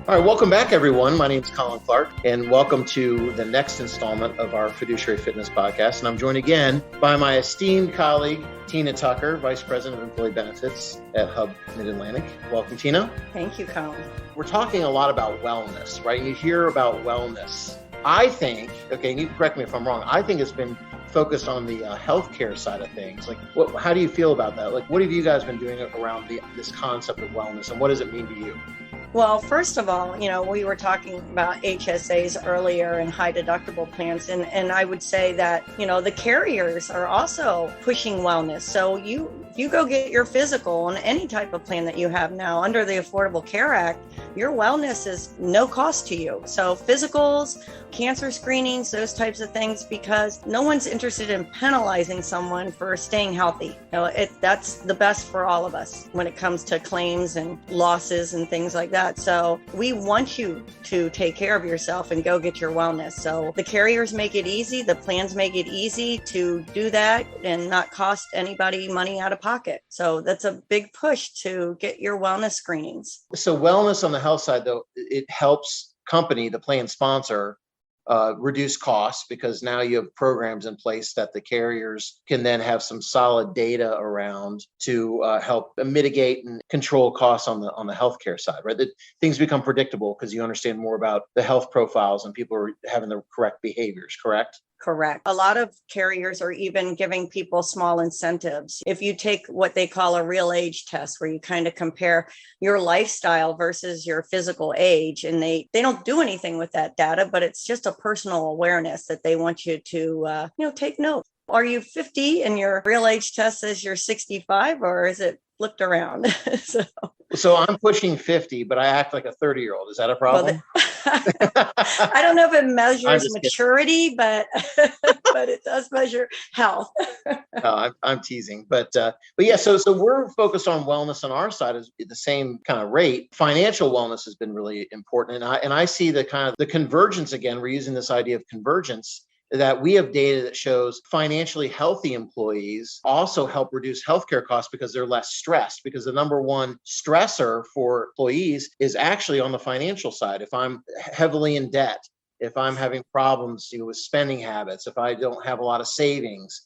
All right, welcome back, everyone. My name is Colin Clark, and welcome to the next installment of our Fiduciary Fitness podcast. And I'm joined again by my esteemed colleague, Tina Tucker, Vice President of Employee Benefits at Hub Mid-Atlantic. Welcome, Tina. Thank you, Colin. We're talking a lot about wellness, right? And you hear about wellness. I think, okay, and you correct me if I'm wrong, I think it's been focused on the healthcare side of things. Like, how do you feel about that? Like, what have you guys been doing around this concept of wellness, and what does it mean to you? Well, first of all, we were talking about HSAs earlier and high deductible plans. And I would say that, the carriers are also pushing wellness. So you go get your physical on any type of plan that you have now under the Affordable Care Act, your wellness is no cost to you. So physicals, cancer screenings, those types of things, because no one's interested in penalizing someone for staying healthy. That's the best for all of us when it comes to claims and losses and things like that. So we want you to take care of yourself and go get your wellness. So the carriers make it easy. The plans make it easy to do that and not cost anybody money out of pocket. So that's a big push to get your wellness screenings. So wellness on the health side, though, it helps the plan sponsor, reduce costs, because now you have programs in place that the carriers can then have some solid data around to help mitigate and control costs on the healthcare side, right? That things become predictable because you understand more about the health profiles and people are having the correct behaviors, correct? Correct. A lot of carriers are even giving people small incentives. If you take what they call a real age test, where you kind of compare your lifestyle versus your physical age, and they don't do anything with that data, but it's just a personal awareness that they want you to, take note. Are you 50 and your real age test says you're 65, or is it flipped around? So I'm pushing 50, but I act like a 30-year-old. Is that a problem? I don't know if it measures maturity, but it does measure health. No, I'm teasing, but yeah. So we're focused on wellness on our side is the same kind of rate. Financial wellness has been really important, and I see the kind of the convergence again. We're using this idea of convergence, that we have data that shows financially healthy employees also help reduce healthcare costs because they're less stressed, because the number one stressor for employees is actually on the financial side. If I'm heavily in debt, if I'm having problems with spending habits, if I don't have a lot of savings,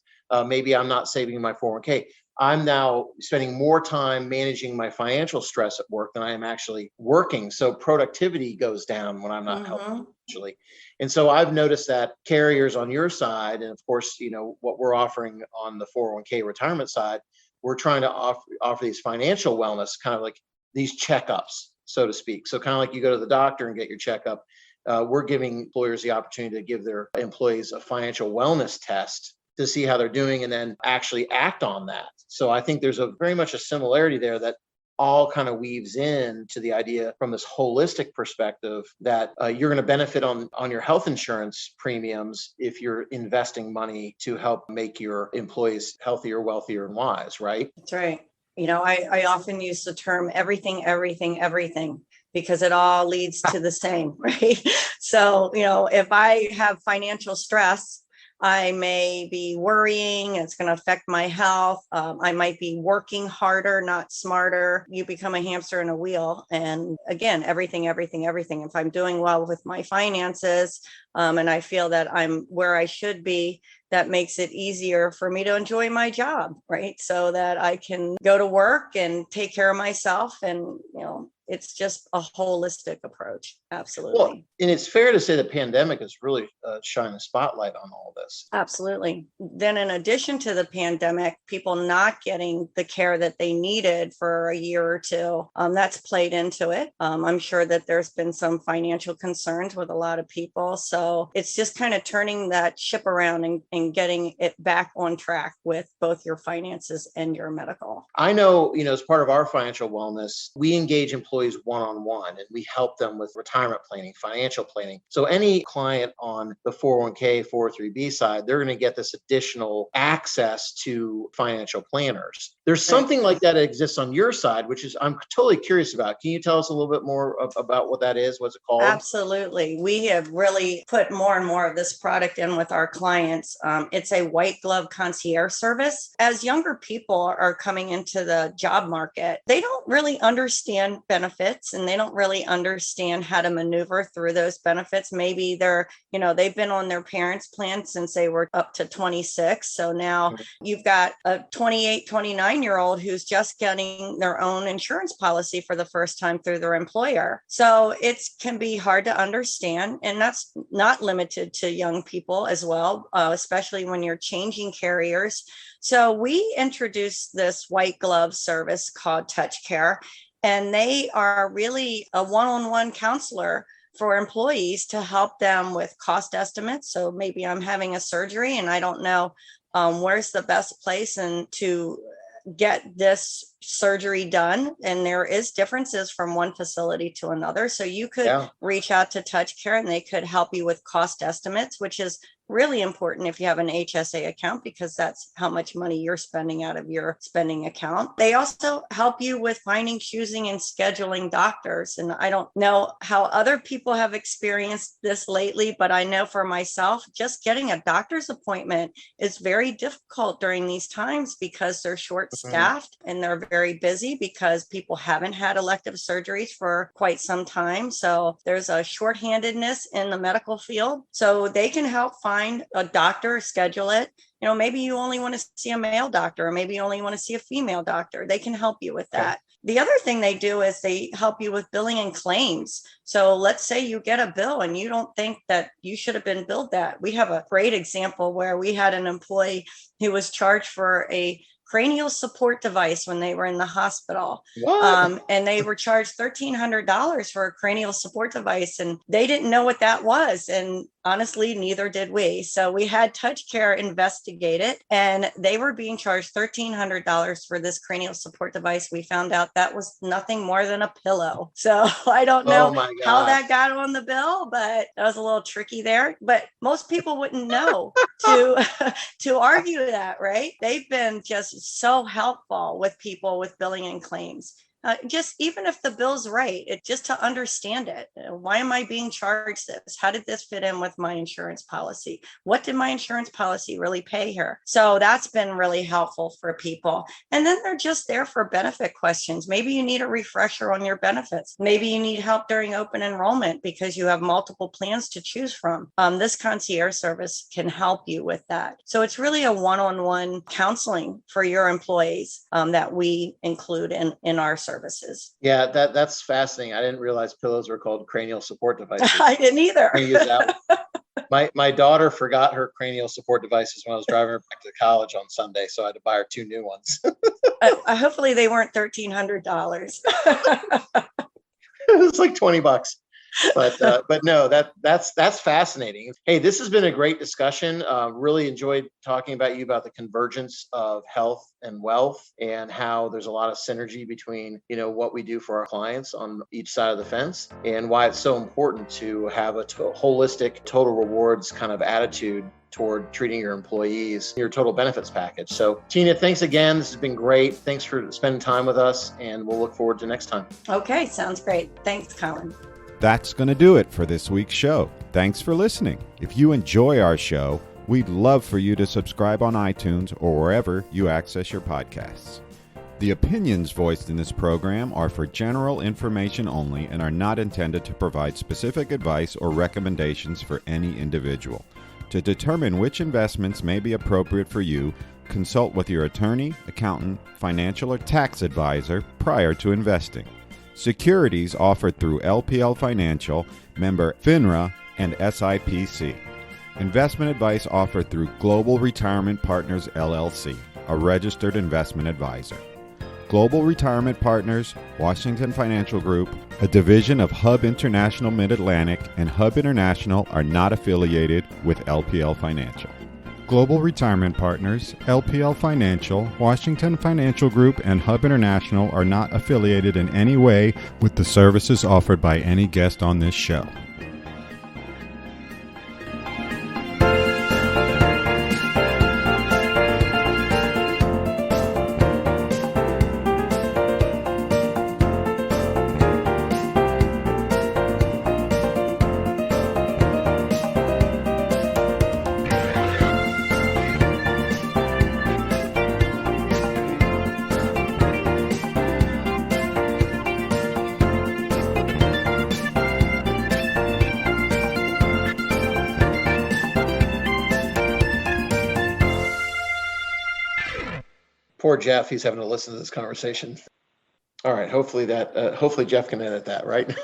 maybe I'm not saving in my 401k. I'm now spending more time managing my financial stress at work than I am actually working. So productivity goes down when I'm not healthy financially. And so I've noticed that carriers on your side, and of course, what we're offering on the 401k retirement side, we're trying to offer these financial wellness, kind of like these checkups, so to speak. So kind of like you go to the doctor and get your checkup. We're giving employers the opportunity to give their employees a financial wellness test to see how they're doing and then actually act on that. So I think there's very much a similarity there that all kind of weaves in to the idea from this holistic perspective that you're going to benefit on your health insurance premiums if you're investing money to help make your employees healthier, wealthier, and wise, right? That's right. I often use the term everything, because it all leads to the same, right? So, if I have financial stress, I may be worrying, it's going to affect my health. I might be working harder, not smarter. You become a hamster in a wheel. And again, everything. If I'm doing well with my finances, and I feel that I'm where I should be, that makes it easier for me to enjoy my job, right? So that I can go to work and take care of myself. And, it's just a holistic approach. Absolutely. Well, and it's fair to say the pandemic has really shined a spotlight on all this. Absolutely. Then in addition to the pandemic, people not getting the care that they needed for a year or two, that's played into it. I'm sure that there's been some financial concerns with a lot of people. So it's just kind of turning that ship around and getting it back on track with both your finances and your medical. I know, as part of our financial wellness, we engage employees one-on-one, and we help them with retirement planning, financial planning. So any client on the 401k, 403b side, they're going to get this additional access to financial planners. There's something like that exists on your side, which is I'm totally curious about. Can you tell us a little bit more about what that is? What's it called? Absolutely. We have really put more and more of this product in with our clients. It's a white glove concierge service. As younger people are coming into the job market, they don't really understand benefits, and they don't really understand how to maneuver through those benefits. Maybe they've been on their parents' plan since they were up to 26. So now you've got a 28, 29-year-old who's just getting their own insurance policy for the first time through their employer. So it can be hard to understand. And that's not limited to young people as well, especially when you're changing carriers. So we introduced this white glove service called Touch Care, and they are really a one-on-one counselor for employees to help them with cost estimates. So maybe I'm having a surgery and I don't know where's the best place and to get this surgery done. And there is differences from one facility to another. So you could reach out to Touch Care and they could help you with cost estimates, which is really important if you have an HSA account, because that's how much money you're spending out of your spending account. They also help you with finding, choosing, and scheduling doctors. And I don't know how other people have experienced this lately, but I know for myself, just getting a doctor's appointment is very difficult during these times because they're short-staffed and they're very busy because people haven't had elective surgeries for quite some time. So there's a shorthandedness in the medical field. So they can help find a doctor, schedule it. Maybe you only want to see a male doctor, or maybe you only want to see a female doctor. They can help you with that. The other thing they do is they help you with billing and claims. So let's say you get a bill and you don't think that you should have been billed that. We have a great example where we had an employee who was charged for a cranial support device when they were in the hospital. And they were charged $1,300 for a cranial support device, and they didn't know what that was. And honestly, neither did we. So we had Touch Care investigate it, and they were being charged $1,300 for this cranial support device. We found out that was nothing more than a pillow. So I don't know how that got on the bill, but that was a little tricky there. But most people wouldn't know to argue that, right? They've been just so helpful with people with billing and claims. Just even if the bill's right, just to understand it. Why am I being charged this? How did this fit in with my insurance policy? What did my insurance policy really pay here? So that's been really helpful for people. And then they're just there for benefit questions. Maybe you need a refresher on your benefits. Maybe you need help during open enrollment because you have multiple plans to choose from. This concierge service can help you with that. So it's really a one-on-one counseling for your employees that we include in our services. Yeah, that's fascinating. I didn't realize pillows were called cranial support devices. I didn't either. My daughter forgot her cranial support devices when I was driving her back to college on Sunday, so I had to buy her 2 new ones. Hopefully they weren't $1,300. It was like $20. But no, that's fascinating. Hey, this has been a great discussion. Really enjoyed talking about the convergence of health and wealth, and how there's a lot of synergy between what we do for our clients on each side of the fence, and why it's so important to have a holistic total rewards kind of attitude toward treating your employees, your total benefits package. So Tina, thanks again. This has been great. Thanks for spending time with us, and we'll look forward to next time. Okay, sounds great. Thanks, Colin. That's going to do it for this week's show. Thanks for listening. If you enjoy our show, we'd love for you to subscribe on iTunes or wherever you access your podcasts. The opinions voiced in this program are for general information only and are not intended to provide specific advice or recommendations for any individual. To determine which investments may be appropriate for you, consult with your attorney, accountant, financial, or tax advisor prior to investing. Securities offered through LPL Financial, member FINRA, and SIPC. Investment advice offered through Global Retirement Partners, LLC, a registered investment advisor. Global Retirement Partners, Washington Financial Group, a division of Hub International Mid-Atlantic, and Hub International are not affiliated with LPL Financial. Global Retirement Partners, LPL Financial, Washington Financial Group, and Hub International are not affiliated in any way with the services offered by any guest on this show. Poor Jeff, he's having to listen to this conversation. All right, hopefully Jeff can edit that, right?